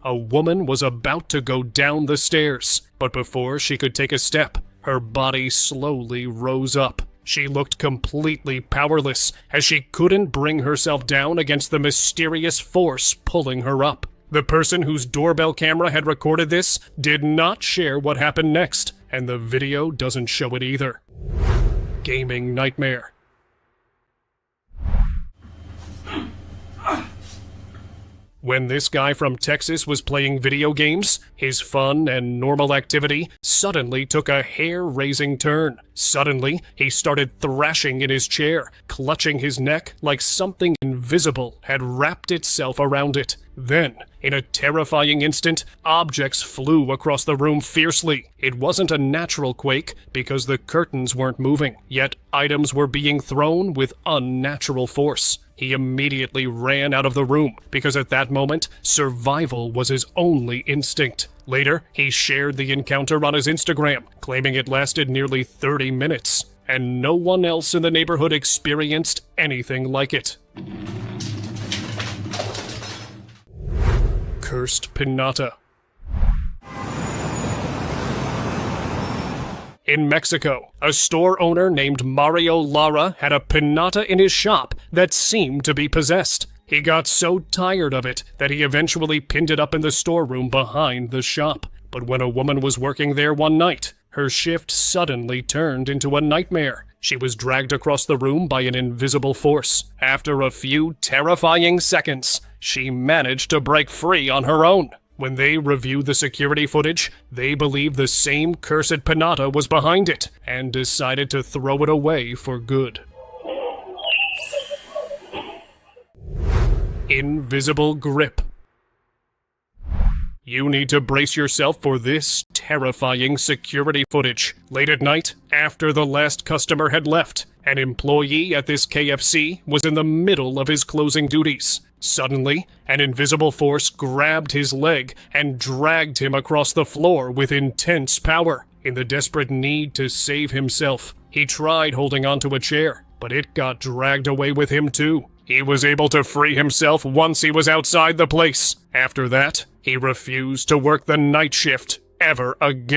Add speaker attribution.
Speaker 1: A woman was about to go down the stairs, but before she could take a step, her body slowly rose up. She looked completely powerless, as she couldn't bring herself down against the mysterious force pulling her up. The person whose doorbell camera had recorded this did not share what happened next, and the video doesn't show it either. Gaming nightmare. When this guy from Texas was playing video games, his fun and normal activity suddenly took a hair-raising turn. Suddenly, he started thrashing in his chair, clutching his neck like something invisible had wrapped itself around it. Then, in a terrifying instant, objects flew across the room fiercely. It wasn't a natural quake because the curtains weren't moving, yet items were being thrown with unnatural force. He immediately ran out of the room because at that moment, survival was his only instinct. Later, he shared the encounter on his Instagram, claiming it lasted nearly 30 minutes, and no one else in the neighborhood experienced anything like it. Cursed Piñata. In Mexico, a store owner named Mario Lara had a piñata in his shop that seemed to be possessed. He got so tired of it that he eventually pinned it up in the storeroom behind the shop. But when a woman was working there one night, her shift suddenly turned into a nightmare. She was dragged across the room by an invisible force. After a few terrifying seconds, she managed to break free on her own. When they reviewed the security footage, they believed the same cursed piñata was behind it, and decided to throw it away for good. Invisible grip. You need to brace yourself for this terrifying security footage. Late at night, after the last customer had left, an employee at this KFC was in the middle of his closing duties. Suddenly, an invisible force grabbed his leg and dragged him across the floor with intense power. In the desperate need to save himself, he tried holding onto a chair, but it got dragged away with him too. He was able to free himself once he was outside the place. After that, he refused to work the night shift ever again.